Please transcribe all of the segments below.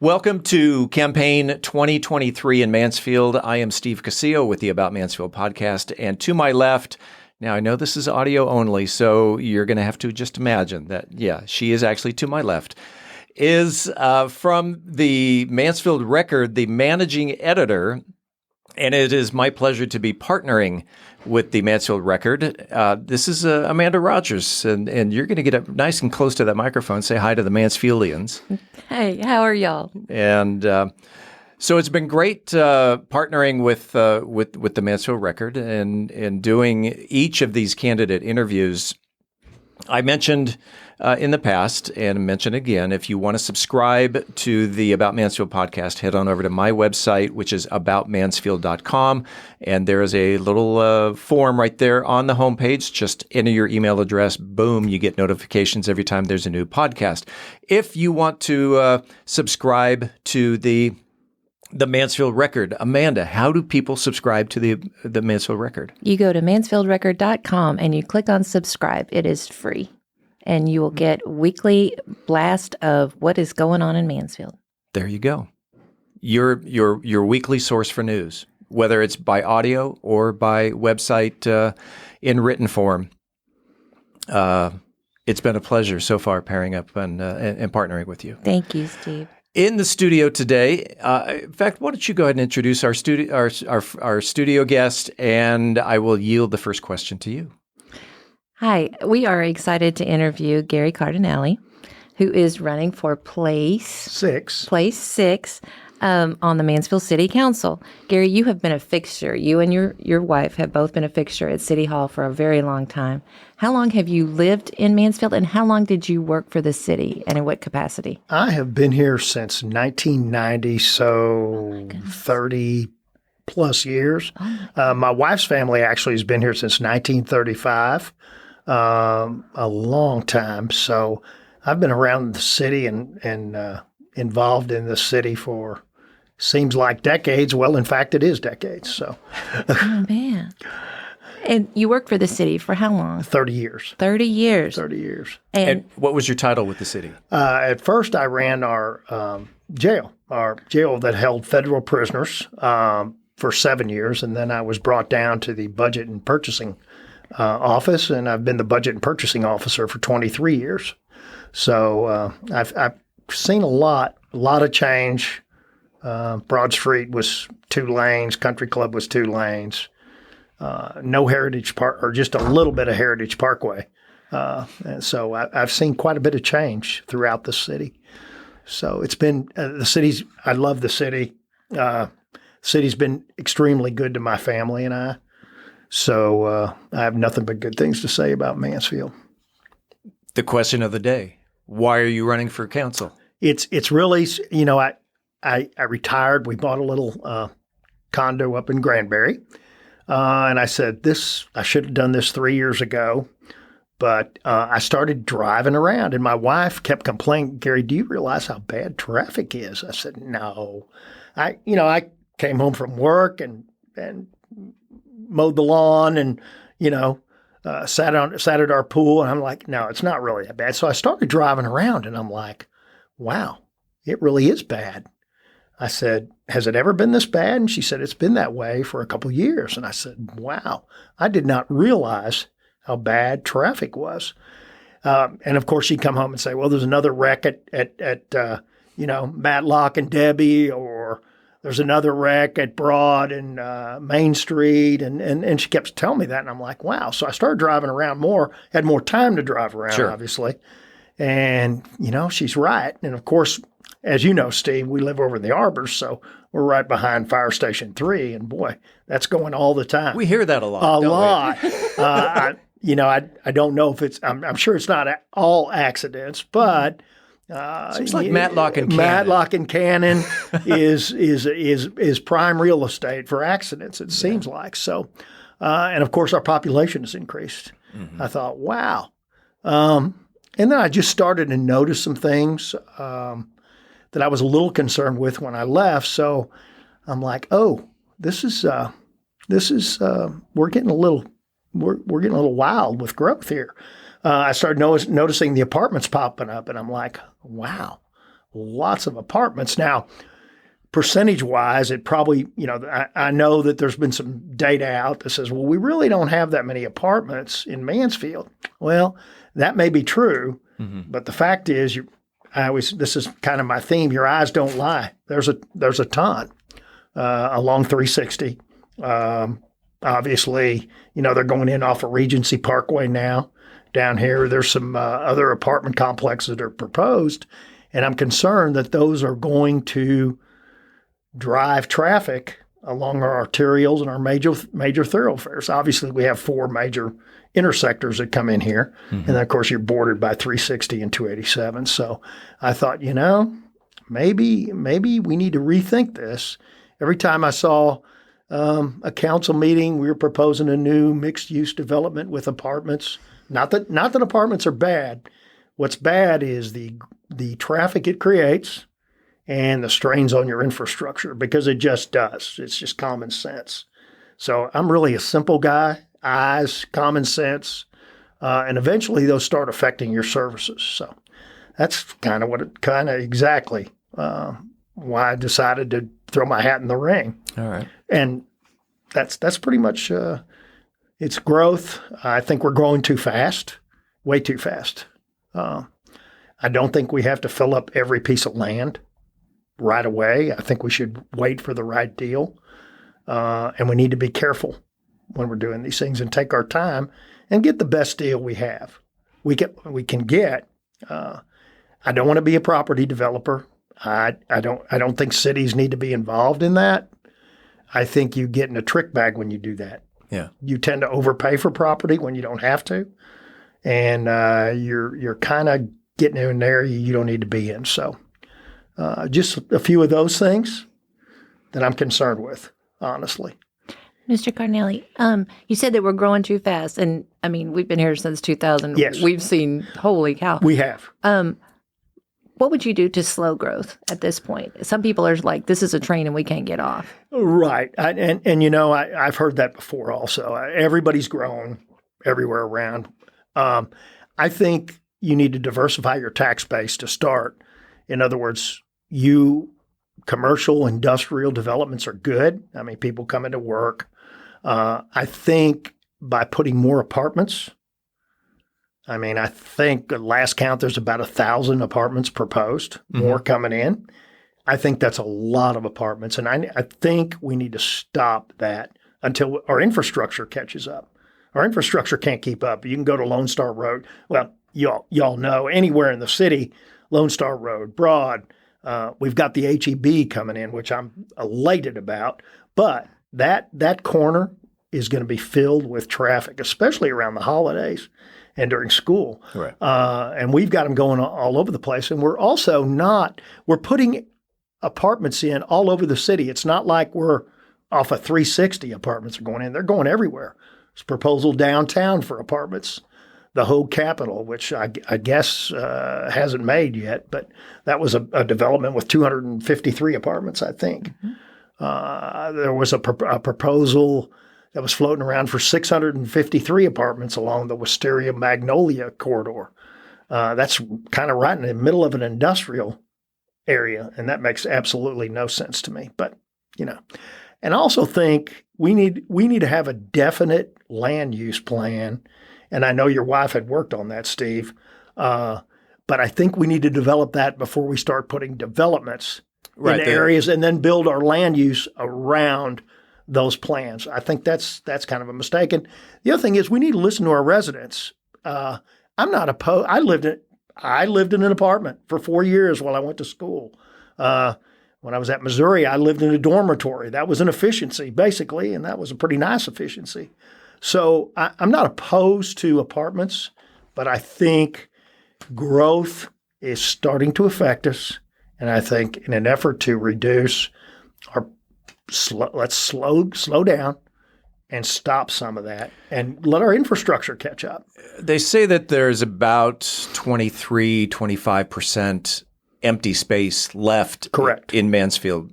Welcome to Campaign 2023 in Mansfield. I am Steve Cosio with the About Mansfield podcast. And to my left, now I know this is audio only, so you're going to have to just imagine that, yeah, she is actually to my left, is from the Mansfield Record, the managing editor. And it is my pleasure to be partnering with the Mansfield Record. This is Amanda Rogers, and you're going to get up nice and close to that microphone. Say hi to the Mansfieldians. Hey, how are y'all? And so it's been great partnering with the Mansfield Record and doing each of these candidate interviews. I mentioned in the past and mention again, if you want to subscribe to the About Mansfield podcast, head on over to my website, which is aboutmansfield.com. And there is a little form right there on the homepage. Just enter your email address. Boom, you get notifications every time there's a new podcast. If you want to subscribe to the Mansfield Record, Amanda, how do people subscribe to the Mansfield Record? You go to mansfieldrecord.com and you click on subscribe. It is free. And you will get weekly blast of what is going on in Mansfield. There you go. Your weekly source for news, whether it's by audio or by website in written form. It's been a pleasure so far pairing up and partnering with you. Thank you, Steve. In the studio today, in fact, why don't you go ahead and introduce our studio guest, and I will yield the first question to you. Hi, we are excited to interview Gary Cardinale, who is running for Place 6 on the Mansfield City Council. Gary, you have been a fixture. You and your wife have both been a fixture at City Hall for a very long time. How long have you lived in Mansfield, and how long did you work for the city, and in what capacity? I have been here since 1990, so 30 plus years. My wife's family actually has been here since 1935, a long time. So I've been around the city and involved in the city for seems like decades. Well, in fact, it is decades. So, oh man! And you worked for the city for how long? 30 years. 30 years. 30 years. And what was your title with the city? At first, I ran our jail that held federal prisoners for 7 years, and then I was brought down to the budget and purchasing office, and I've been the budget and purchasing officer for 23 years. So I've seen a lot of change. Broad Street was 2 lanes, Country Club was 2 lanes, no Heritage Park, or just a little bit of Heritage Parkway. And so I've seen quite a bit of change throughout the city. So it's been I love the city. City's been extremely good to my family and I. So I have nothing but good things to say about Mansfield. The question of the day: why are you running for council? It's really, I retired. We bought a little condo up in Granbury, and I said I should have done this 3 years ago. But I started driving around, and my wife kept complaining, "Gary, do you realize how bad traffic is?" I said, "No." I came home from work and mowed the lawn and, sat at our pool. And I'm like, no, it's not really that bad. So I started driving around and I'm like, wow, it really is bad. I said, has it ever been this bad? And she said, it's been that way for a couple of years. And I said, wow, I did not realize how bad traffic was. And of course she'd come home and say, well, there's another wreck at Matlock and Debbie, or there's another wreck at Broad and Main Street. And she kept telling me that. And I'm like, wow. So I started driving around more, had more time to drive around, sure, obviously. And, she's right. And of course, as you know, Steve, we live over in the Arbors, so we're right behind Fire Station 3. And boy, that's going all the time. We hear that a lot. A lot. I don't know if it's, I'm sure it's not all accidents, but seems like Matlock and Cannon is prime real estate for accidents. It seems like so, and of course our population has increased. Mm-hmm. I thought, wow, and then I just started to notice some things that I was a little concerned with when I left. So I'm like, oh, this is we're getting a little wild with growth here. I started noticing the apartments popping up, and I'm like, wow, lots of apartments. Now, percentage-wise, it probably, I know that there's been some data out that says, well, we really don't have that many apartments in Mansfield. Well, that may be true, but the fact is, this is kind of my theme, your eyes don't lie. There's a ton along 360. Obviously, they're going in off of Regency Parkway now. Down here, there's some other apartment complexes that are proposed, and I'm concerned that those are going to drive traffic along our arterials and our major thoroughfares. Obviously, we have 4 major intersectors that come in here, and then, of course, you're bordered by 360 and 287. So I thought, maybe we need to rethink this. Every time I saw a council meeting, we were proposing a new mixed-use development with apartments. Not that apartments are bad. What's bad is the traffic it creates and the strains on your infrastructure, because it just does. It's just common sense. So I'm really a simple guy, eyes, common sense, and eventually those start affecting your services. So that's kind of exactly why I decided to throw my hat in the ring. All right. And that's pretty much its growth. I think we're growing too fast, way too fast. I don't think we have to fill up every piece of land right away. I think we should wait for the right deal. And we need to be careful when we're doing these things and take our time and get the best deal we can get. I don't want to be a property developer. I don't think cities need to be involved in that. I think you get in a trick bag when you do that. Yeah. You tend to overpay for property when you don't have to. And you're kind of getting in an area you don't need to be in. So just a few of those things that I'm concerned with, honestly. Mr. Cardinale, you said that we're growing too fast. And, I mean, we've been here since 2000. Yes. We've seen, holy cow. We have. What would you do to slow growth at this point? Some people are like, this is a train and we can't get off. Right. I've heard that before also. Everybody's grown everywhere around. I think you need to diversify your tax base to start. In other words, commercial, industrial developments are good. I mean, people come into work. I think by putting more apartments, I think at last count, there's about 1,000 apartments proposed, more coming in. I think that's a lot of apartments. And I think we need to stop that until our infrastructure catches up. Our infrastructure can't keep up. You can go to Lone Star Road. Well, y'all know anywhere in the city, Lone Star Road, Broad. We've got the HEB coming in, which I'm elated about. But that corner is going to be filled with traffic, especially around the holidays and during school. Right. And we've got them going all over the place. And we're also we're putting apartments in all over the city. It's not like we're off of 360 apartments are going in. They're going everywhere. There's a proposal downtown for apartments, the Hogue Capitol, which I guess hasn't made yet, but that was a development with 253 apartments, I think. There was a proposal that was floating around for 653 apartments along the Wisteria Magnolia corridor. That's kind of right in the middle of an industrial area, and that makes absolutely no sense to me. But, and I also think we need to have a definite land use plan. And I know your wife had worked on that, Steve. But I think we need to develop that before we start putting developments in areas and then build our land use around those plans. I think that's kind of a mistake. And the other thing is we need to listen to our residents. I'm not opposed. I lived in an apartment for 4 years while I went to school. When I was at Missouri, I lived in a dormitory. That was an efficiency, basically, and that was a pretty nice efficiency. So I'm not opposed to apartments, but I think growth is starting to affect us. And I think in an effort to reduce let's slow down and stop some of that and let our infrastructure catch up. They say that there's about 25% empty space left. Correct. In Mansfield.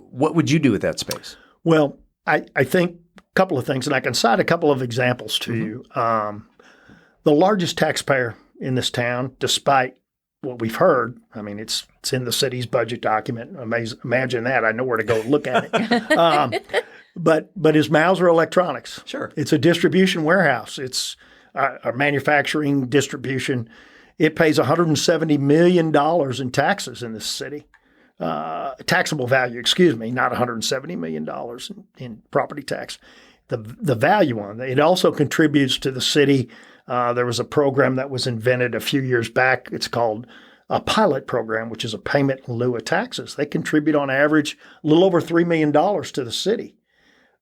What would you do with that space? Well, I think a couple of things, and I can cite a couple of examples to you. The largest taxpayer in this town, despite what we've heard. I mean, it's in the city's budget document. Imagine that. I know where to go look at it. But is Mauser Electronics. Sure. It's a distribution warehouse. It's a manufacturing distribution. It pays $170 million in taxes in this city. Taxable value, excuse me, not $170 million in property tax. The value on it. It also contributes to the city. There was a program that was invented a few years back. It's called a pilot program, which is a payment in lieu of taxes. They contribute on average a little over $3 million to the city.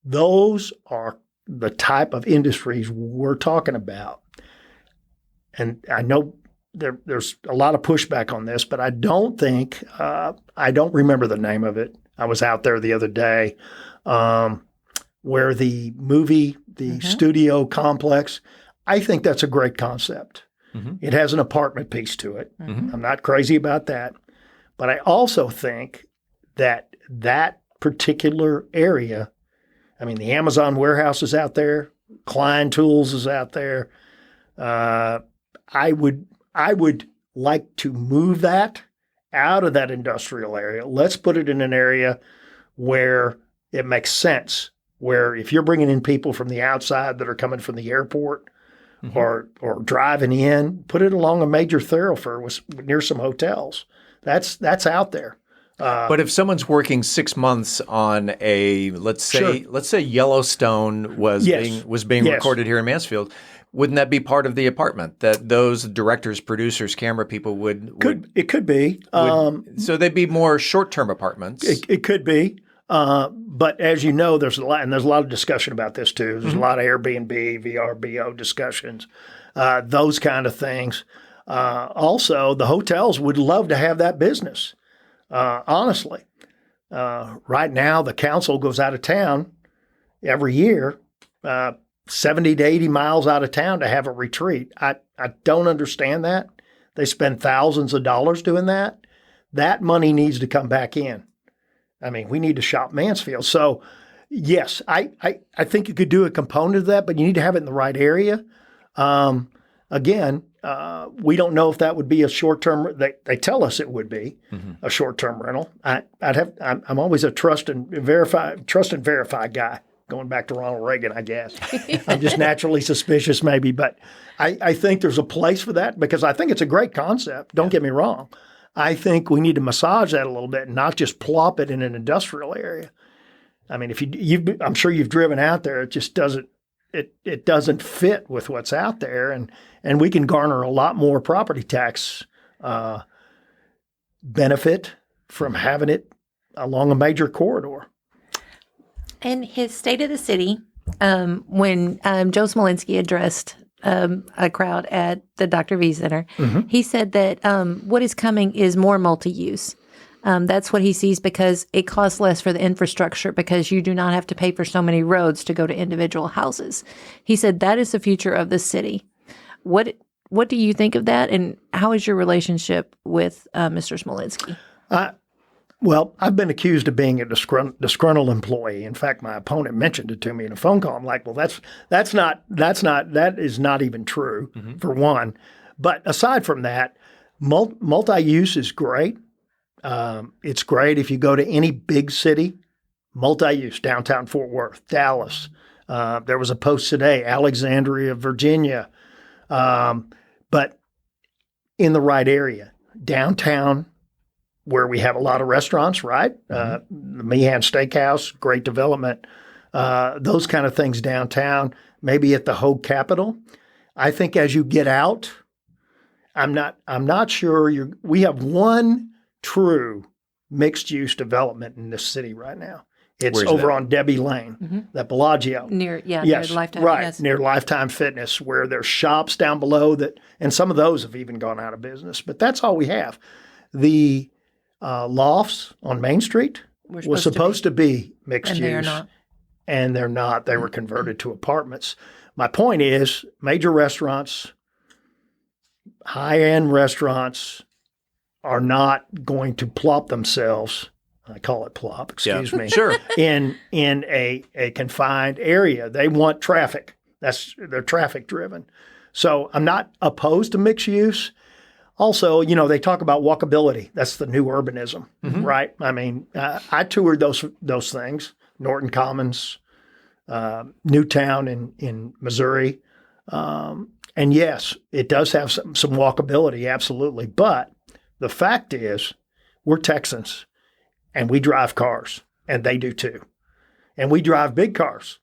Those are the type of industries we're talking about. And I know there's a lot of pushback on this, but I don't think, I don't remember the name of it. I was out there the other day where the studio complex, I think that's a great concept. Mm-hmm. It has an apartment piece to it. Mm-hmm. I'm not crazy about that. But I also think that that particular area, I mean, the Amazon warehouse is out there. Klein Tools is out there. I would like to move that out of that industrial area. Let's put it in an area where it makes sense, where if you're bringing in people from the outside that are coming from the airport mm-hmm. or driving in, put it along a major thoroughfare near some hotels. That's out there. But if someone's working 6 months on a let's say Yellowstone was being yes. recorded here in Mansfield, wouldn't that be part of the apartment that those directors, producers, camera people would it could be. So they'd be more short-term apartments. It could be. But as you know, there's a lot of discussion about this too. There's mm-hmm. a lot of Airbnb, VRBO discussions, those kind of things. Also, the hotels would love to have that business. Honestly, right now the council goes out of town every year, 70 to 80 miles out of town to have a retreat. I don't understand that. They spend thousands of dollars doing that. That money needs to come back in. I mean, we need to shop Mansfield. So, yes, I think you could do a component of that, but you need to have it in the right area. Again, we don't know if that would be a short-term. They tell us it would be mm-hmm. a short-term rental. I'm always a trust and verify guy. Going back to Ronald Reagan, I guess. I'm just naturally suspicious, maybe, but I think there's a place for that because I think it's a great concept. Don't get me wrong. I think we need to massage that a little bit and not just plop it in an industrial area. I mean, if I'm sure you've driven out there, it just doesn't. It doesn't fit with what's out there, and we can garner a lot more property tax benefit from having it along a major corridor. And his State of the City, when Joe Smolinski addressed a crowd at the Dr. V Center, mm-hmm. he said that what is coming is more multi-use. That's what he sees because it costs less for the infrastructure because you do not have to pay for so many roads to go to individual houses. He said that is the future of the city. What do you think of that, and how is your relationship with Mr. Smolinski? Well, I've been accused of being a disgruntled employee. In fact, my opponent mentioned it to me in a phone call. I'm like, well, that is not even true, mm-hmm. for one. But aside from that, multi-use is great. It's great if you go to any big city, multi-use, downtown Fort Worth, Dallas. There was a post today, Alexandria, Virginia. But in the right area, downtown, where we have a lot of restaurants, right? Mm-hmm. The Meehan Steakhouse, great development. Those kind of things downtown, maybe at the Hogue Capitol. I think as you get out, I'm not sure we have one true mixed-use development in this city right now. It's over on Debbie Lane, mm-hmm. that Bellagio. Near Lifetime. Right, yes. Near Lifetime Fitness, where there's shops down below that, and some of those have even gone out of business. But that's all we have. The lofts on Main Street was supposed to be mixed use. And they are not. And they're not. They were converted to apartments. My point is, major restaurants, high-end restaurants, are not going to plop themselves, I call it plop, excuse me, sure. in a confined area. They want traffic. They're traffic driven. So I'm not opposed to mixed use. Also, they talk about walkability. That's the new urbanism, right? I mean, I toured those things, Norton Commons, Newtown in Missouri. And yes, it does have some walkability, absolutely. But the fact is, we're Texans, and we drive cars, and they do too. And we drive big cars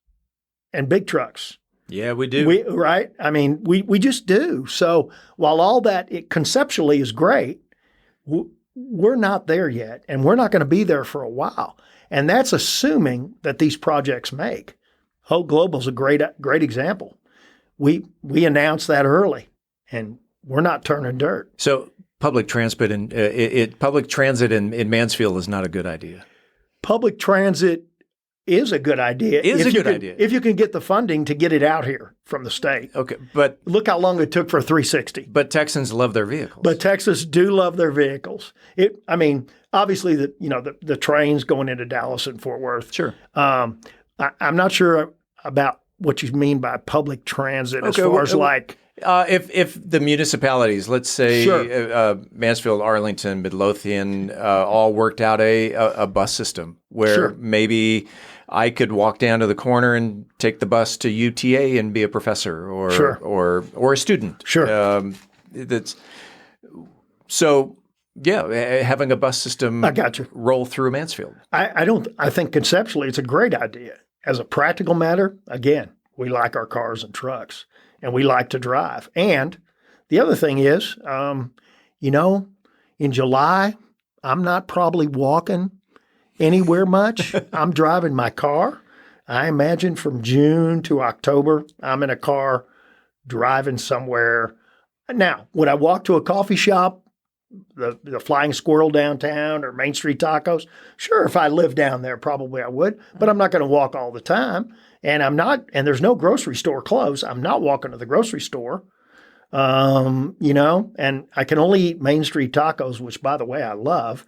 and big trucks. Yeah, we do. Right? I mean, we just do. So while all that conceptually is great, we're not there yet, and we're not going to be there for a while. And that's assuming that these projects make. Hope Global's a great example. We announced that early, and we're not turning dirt. So public transit in Mansfield is not a good idea. Public transit is a good idea. If you can get the funding to get it out here from the state. Okay, but look how long it took for 360. But Texans love their vehicles. But Texans do love their vehicles. Obviously the trains going into Dallas and Fort Worth. Sure. I'm not sure about what you mean by public transit as far as like. If the municipalities, let's say sure. Mansfield, Arlington, Midlothian, all worked out a bus system where sure. maybe I could walk down to the corner and take the bus to UTA and be a professor or sure. or a student. Sure. Having a bus system I got you. Roll through Mansfield. I think conceptually it's a great idea. As a practical matter, again, we like our cars and trucks, and we like to drive. And the other thing is, in July, I'm not probably walking anywhere much. I'm driving my car. I imagine from June to October, I'm in a car driving somewhere. Now, would I walk to a coffee shop, the Flying Squirrel downtown or Main Street Tacos? Sure, if I lived down there, probably I would, but I'm not going to walk all the time. And and there's no grocery store close. I'm not walking to the grocery store, and I can only eat Main Street Tacos, which, by the way, I love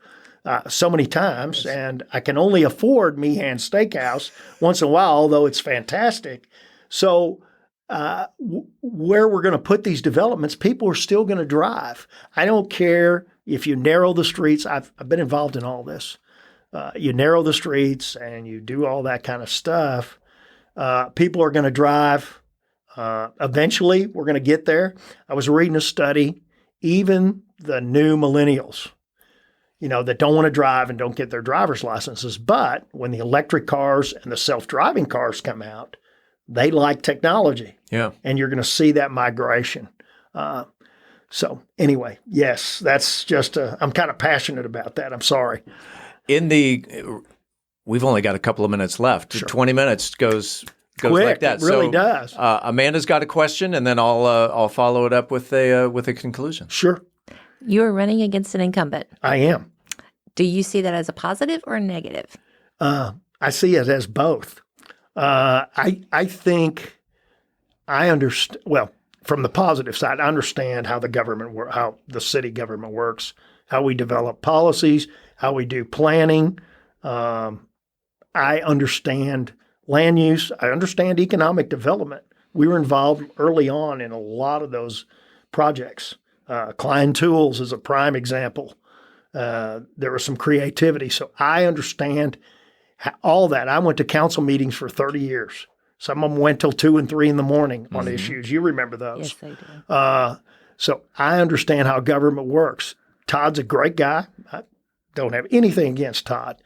so many times. And I can only afford Meehan Steakhouse once in a while, although it's fantastic. So where we're going to put these developments, people are still going to drive. I don't care if you narrow the streets. I've been involved in all this. You narrow the streets and you do all that kind of stuff. People are going to drive. Eventually, we're going to get there. I was reading a study, even the new millennials, that don't want to drive and don't get their driver's licenses. But when the electric cars and the self-driving cars come out, they like technology. Yeah. And you're going to see that migration. So anyway, yes, that's just, I'm kind of passionate about that. I'm sorry. We've only got a couple of minutes left. Sure. 20 minutes goes quick, like that. It really does. Amanda's got a question, and then I'll follow it up with a conclusion. Sure. You are running against an incumbent. I am. Do you see that as a positive or a negative? I see it as both. I think I understand. Well, from the positive side, I understand how how the city government works, how we develop policies, how we do planning. I understand land use. I understand economic development. We were involved early on in a lot of those projects. Klein Tools is a prime example. There was some creativity. So I understand all that. I went to council meetings for 30 years. Some of them went till 2 and 3 in the morning on issues. You remember those. Yes, I do. So I understand how government works. Todd's a great guy. I don't have anything against Todd.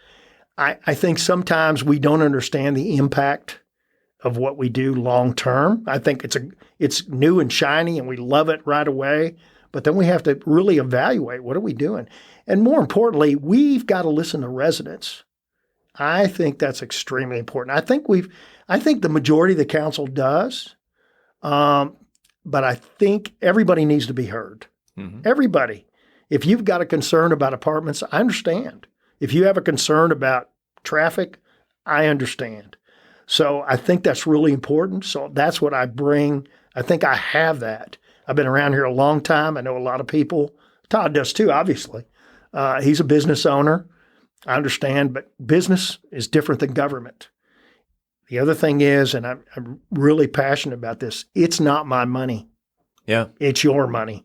I think sometimes we don't understand the impact of what we do long term. I think it's new and shiny and we love it right away. But then we have to really evaluate, what are we doing? And more importantly, we've got to listen to residents. I think that's extremely important. I think the majority of the council does, but I think everybody needs to be heard. Mm-hmm. Everybody. If you've got a concern about apartments, I understand. If you have a concern about traffic, I understand. So I think that's really important. So that's what I bring. I think I have that. I've been around here a long time. I know a lot of people. Todd does too, obviously. He's a business owner. I understand, but business is different than government. The other thing is, and I'm really passionate about this, it's not my money. Yeah. It's your money.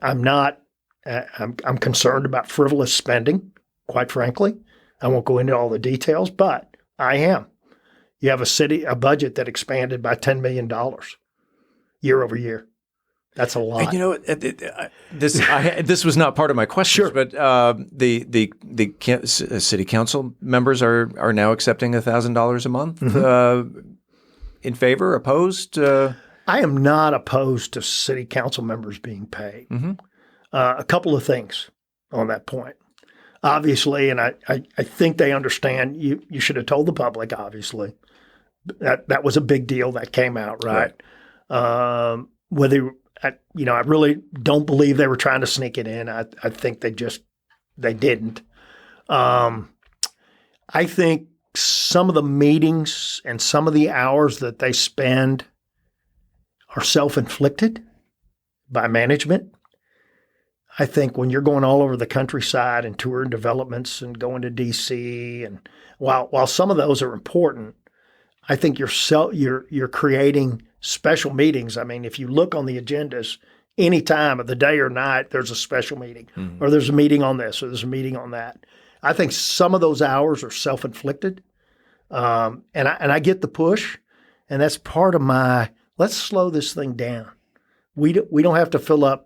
I'm not. I'm concerned about frivolous spending. Quite frankly, I won't go into all the details, but I am. You have a budget that expanded by $10 million year over year. That's a lot. And this was not part of my question, Sure. but the city council members are now accepting $1,000 a month. In favor, opposed? I am not opposed to city council members being paid. A couple of things on that point. Obviously, and I think they understand, you should have told the public, obviously. That was a big deal that came out, right? I really don't believe they were trying to sneak it in. I think they didn't. I think some of the meetings and some of the hours that they spend are self-inflicted by management. I think when you're going all over the countryside and touring developments and going to D.C. and while some of those are important, I think you're creating special meetings. I mean, if you look on the agendas, any time of the day or night, there's a special meeting, or there's a meeting on this, or there's a meeting on that. I think some of those hours are self-inflicted, and I get the push, and that's part of my let's slow this thing down. We don't have to fill up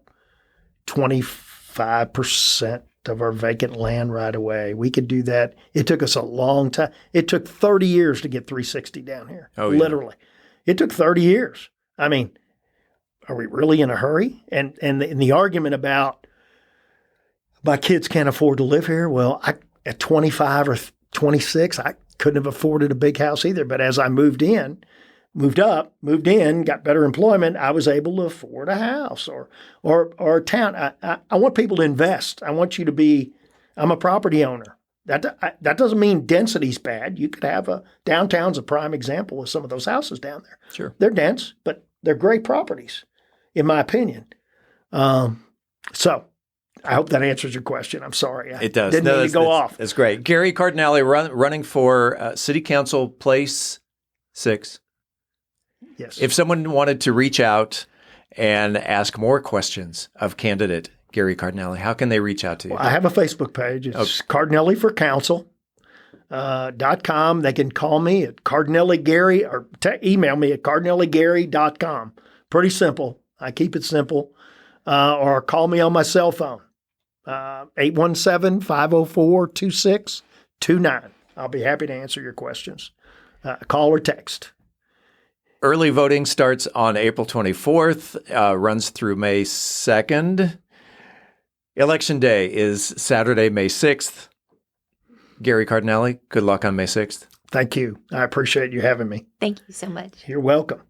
25% of our vacant land right away. We could do that. It took us a long time. It took 30 years to get 360 down here. Literally. It took 30 years. I mean, are we really in a hurry? And the argument about my kids can't afford to live here. Well, at 25 or 26, I couldn't have afforded a big house either. But as I moved in, got better employment, I was able to afford a house or a town. I want people to invest. I want you to be, I'm a property owner. That doesn't mean density's bad. You could have downtown's a prime example of some of those houses down there. Sure. They're dense, but they're great properties, in my opinion. So I hope that answers your question. I'm sorry. It does. Didn't mean to go off. That's great. Gary Cardinale running for City Council Place 6. Yes. If someone wanted to reach out and ask more questions of candidate Gary Cardinale, how can they reach out to you? Well, I have a Facebook page. It's Cardinale for Council. .com. They can call me at CardinaleGary or email me at CardinaleGary.com. Pretty simple. I keep it simple. Or call me on my cell phone, 817-504-2629. I'll be happy to answer your questions. Call or text. Early voting starts on April 24th, runs through May 2nd. Election Day is Saturday, May 6th. Gary Cardinale, good luck on May 6th. Thank you. I appreciate you having me. Thank you so much. You're welcome.